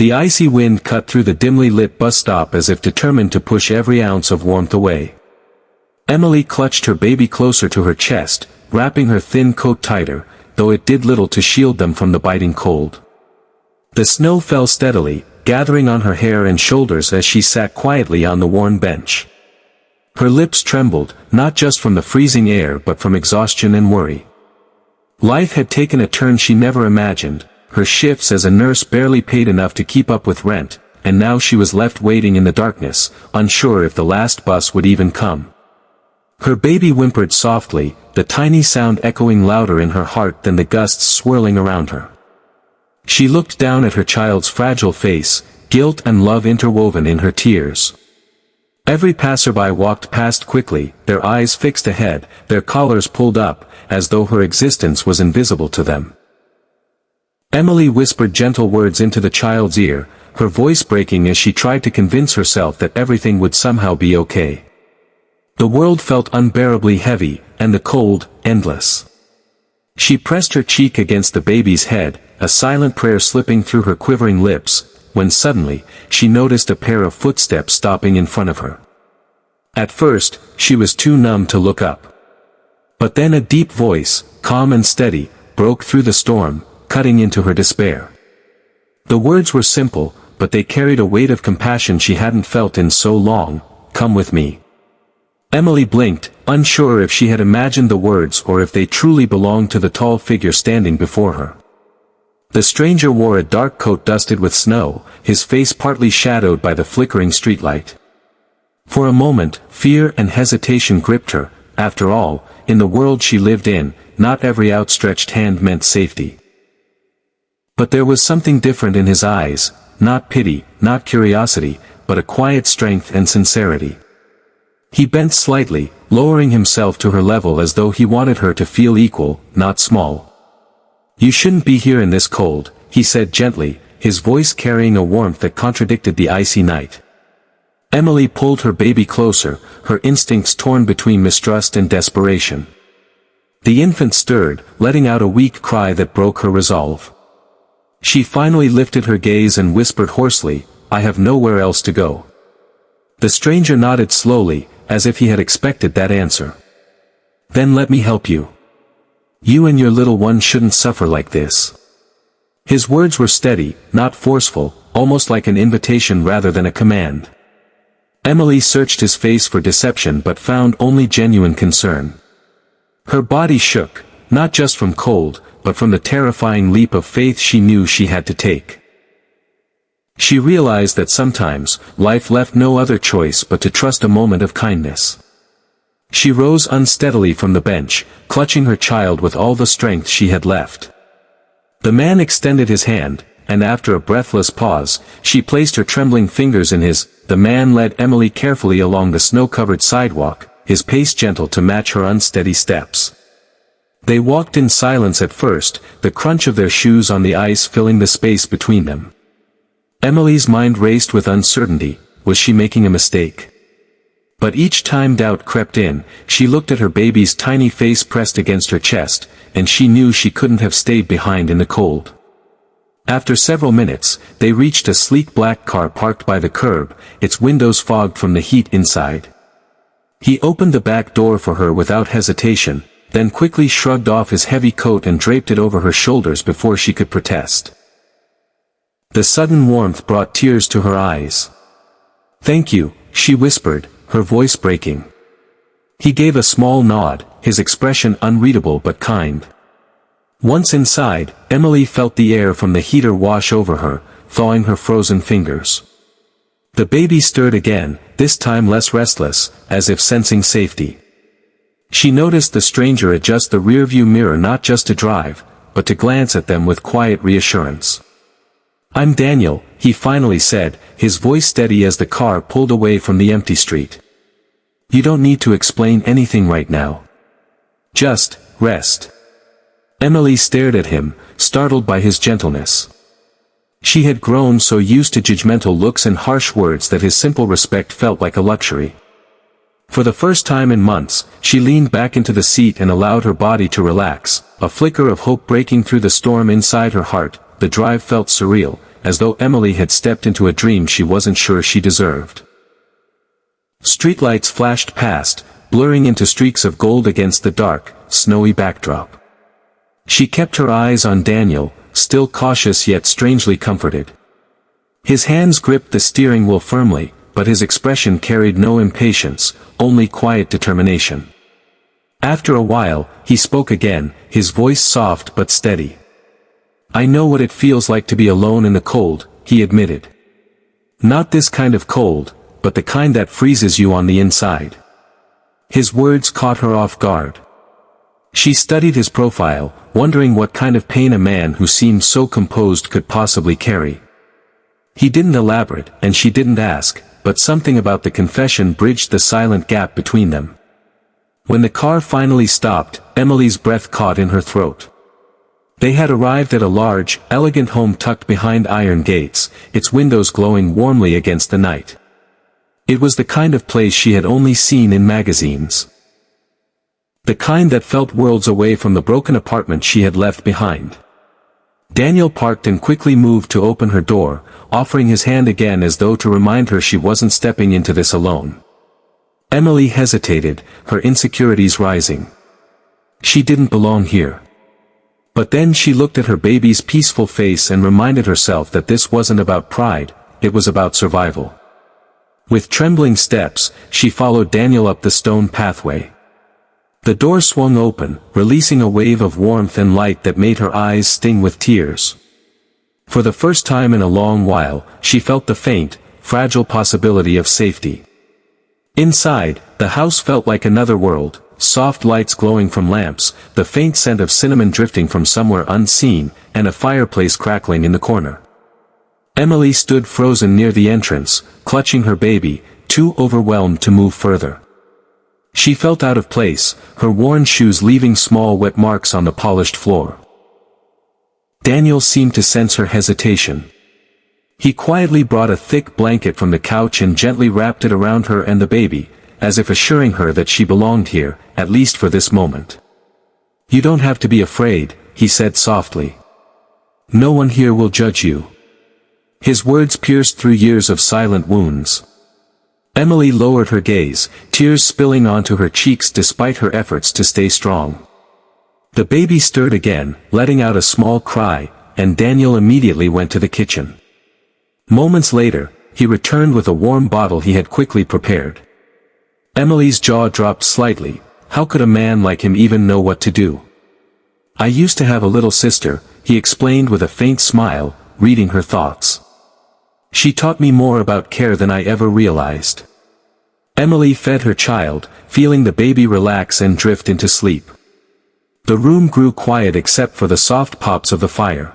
The icy wind cut through the dimly lit bus stop as if determined to push every ounce of warmth away. Emily clutched her baby closer to her chest, wrapping her thin coat tighter, though it did little to shield them from the biting cold. The snow fell steadily, gathering on her hair and shoulders as she sat quietly on the worn bench. Her lips trembled, not just from the freezing air but from exhaustion and worry. Life had taken a turn she never imagined, her shifts as a nurse barely paid enough to keep up with rent, and now she was left waiting in the darkness, unsure if the last bus would even come. Her baby whimpered softly, the tiny sound echoing louder in her heart than the gusts swirling around her. She looked down at her child's fragile face, guilt and love interwoven in her tears. Every passerby walked past quickly, their eyes fixed ahead, their collars pulled up, as though her existence was invisible to them. Emily whispered gentle words into the child's ear, her voice breaking as she tried to convince herself that everything would somehow be okay. The world felt unbearably heavy, and the cold, endless. She pressed her cheek against the baby's head, a silent prayer slipping through her quivering lips, when suddenly, she noticed a pair of footsteps stopping in front of her. At first, she was too numb to look up. But then a deep voice, calm and steady, broke through the storm, cutting into her despair. The words were simple, but they carried a weight of compassion she hadn't felt in so long. "Come with me." Emily blinked, unsure if she had imagined the words or if they truly belonged to the tall figure standing before her. The stranger wore a dark coat dusted with snow, his face partly shadowed by the flickering streetlight. For a moment, fear and hesitation gripped her. After all, in the world she lived in, not every outstretched hand meant safety. But there was something different in his eyes, not pity, not curiosity, but a quiet strength and sincerity. He bent slightly, lowering himself to her level as though he wanted her to feel equal, not small. "You shouldn't be here in this cold," he said gently, his voice carrying a warmth that contradicted the icy night. Emily pulled her baby closer, her instincts torn between mistrust and desperation. The infant stirred, letting out a weak cry that broke her resolve. She finally lifted her gaze and whispered hoarsely, "I have nowhere else to go." The stranger nodded slowly, as if he had expected that answer. "Then let me help you. You and your little one shouldn't suffer like this." His words were steady, not forceful, almost like an invitation rather than a command. Emily searched his face for deception but found only genuine concern. Her body shook, not just from cold, but from the terrifying leap of faith she knew she had to take. She realized that sometimes, life left no other choice but to trust a moment of kindness. She rose unsteadily from the bench, clutching her child with all the strength she had left. The man extended his hand, and after a breathless pause, she placed her trembling fingers in his. The man led Emily carefully along the snow-covered sidewalk, his pace gentle to match her unsteady steps. They walked in silence at first, the crunch of their shoes on the ice filling the space between them. Emily's mind raced with uncertainty. Was she making a mistake? But each time doubt crept in, she looked at her baby's tiny face pressed against her chest, and she knew she couldn't have stayed behind in the cold. After several minutes, they reached a sleek black car parked by the curb, its windows fogged from the heat inside. He opened the back door for her without hesitation, then quickly shrugged off his heavy coat and draped it over her shoulders before she could protest. The sudden warmth brought tears to her eyes. "Thank you," she whispered, her voice breaking. He gave a small nod, his expression unreadable but kind. Once inside, Emily felt the air from the heater wash over her, thawing her frozen fingers. The baby stirred again, this time less restless, as if sensing safety. She noticed the stranger adjust the rearview mirror not just to drive, but to glance at them with quiet reassurance. "I'm Daniel," he finally said, his voice steady as the car pulled away from the empty street. "You don't need to explain anything right now. Just, rest." Emily stared at him, startled by his gentleness. She had grown so used to judgmental looks and harsh words that his simple respect felt like a luxury. For the first time in months, she leaned back into the seat and allowed her body to relax, a flicker of hope breaking through the storm inside her heart. The drive felt surreal, as though Emily had stepped into a dream she wasn't sure she deserved. Streetlights flashed past, blurring into streaks of gold against the dark, snowy backdrop. She kept her eyes on Daniel, still cautious yet strangely comforted. His hands gripped the steering wheel firmly, but his expression carried no impatience, only quiet determination. After a while, he spoke again, his voice soft but steady. "I know what it feels like to be alone in the cold," he admitted. "Not this kind of cold, but the kind that freezes you on the inside." His words caught her off guard. She studied his profile, wondering what kind of pain a man who seemed so composed could possibly carry. He didn't elaborate, and she didn't ask, but something about the confession bridged the silent gap between them. When the car finally stopped, Emily's breath caught in her throat. They had arrived at a large, elegant home tucked behind iron gates, its windows glowing warmly against the night. It was the kind of place she had only seen in magazines. The kind that felt worlds away from the broken apartment she had left behind. Daniel parked and quickly moved to open her door, offering his hand again as though to remind her she wasn't stepping into this alone. Emily hesitated, her insecurities rising. She didn't belong here. But then she looked at her baby's peaceful face and reminded herself that this wasn't about pride, it was about survival. With trembling steps, she followed Daniel up the stone pathway. The door swung open, releasing a wave of warmth and light that made her eyes sting with tears. For the first time in a long while, she felt the faint, fragile possibility of safety. Inside, the house felt like another world, soft lights glowing from lamps, the faint scent of cinnamon drifting from somewhere unseen, and a fireplace crackling in the corner. Emily stood frozen near the entrance, clutching her baby, too overwhelmed to move further. She felt out of place, her worn shoes leaving small wet marks on the polished floor. Daniel seemed to sense her hesitation. He quietly brought a thick blanket from the couch and gently wrapped it around her and the baby, as if assuring her that she belonged here, at least for this moment. "You don't have to be afraid," he said softly. "No one here will judge you." His words pierced through years of silent wounds. Emily lowered her gaze, tears spilling onto her cheeks despite her efforts to stay strong. The baby stirred again, letting out a small cry, and Daniel immediately went to the kitchen. Moments later, he returned with a warm bottle he had quickly prepared. Emily's jaw dropped slightly. How could a man like him even know what to do? "I used to have a little sister," he explained with a faint smile, reading her thoughts. "She taught me more about care than I ever realized." Emily fed her child, feeling the baby relax and drift into sleep. The room grew quiet except for the soft pops of the fire.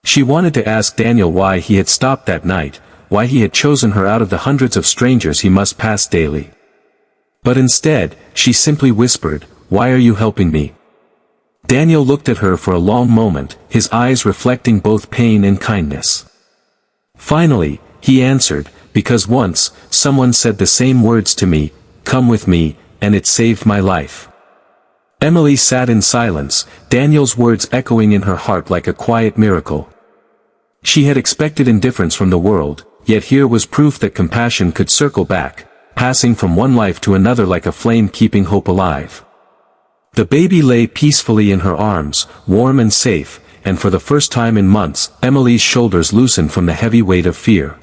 She wanted to ask Daniel why he had stopped that night, why he had chosen her out of the hundreds of strangers he must pass daily. But instead, she simply whispered, "Why are you helping me?" Daniel looked at her for a long moment, his eyes reflecting both pain and kindness. Finally, he answered, "Because once, someone said the same words to me, 'Come with me,' and it saved my life." Emily sat in silence, Daniel's words echoing in her heart like a quiet miracle. She had expected indifference from the world, yet here was proof that compassion could circle back, passing from one life to another like a flame keeping hope alive. The baby lay peacefully in her arms, warm and safe, and for the first time in months, Emily's shoulders loosened from the heavy weight of fear.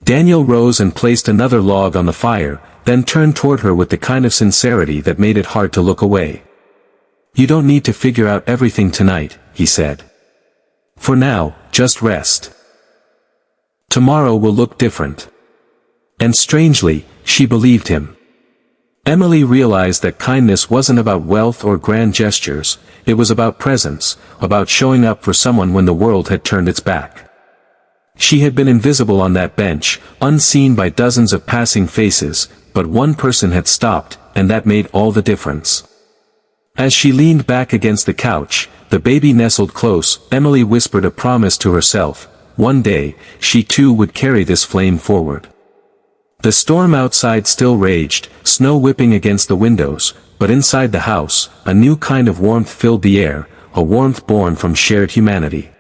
Daniel rose and placed another log on the fire, then turned toward her with the kind of sincerity that made it hard to look away. "You don't need to figure out everything tonight," he said. "For now, just rest. Tomorrow will look different." And strangely, she believed him. Emily realized that kindness wasn't about wealth or grand gestures, it was about presence, about showing up for someone when the world had turned its back. She had been invisible on that bench, unseen by dozens of passing faces, but one person had stopped, and that made all the difference. As she leaned back against the couch, the baby nestled close, Emily whispered a promise to herself, one day, she too would carry this flame forward. The storm outside still raged, snow whipping against the windows, but inside the house, a new kind of warmth filled the air, a warmth born from shared humanity.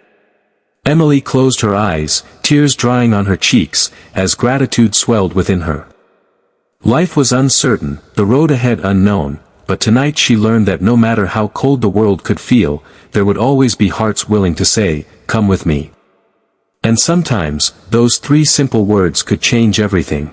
Emily closed her eyes, tears drying on her cheeks, as gratitude swelled within her. Life was uncertain, the road ahead unknown, but tonight she learned that no matter how cold the world could feel, there would always be hearts willing to say, "Come with me." And sometimes, those three simple words could change everything.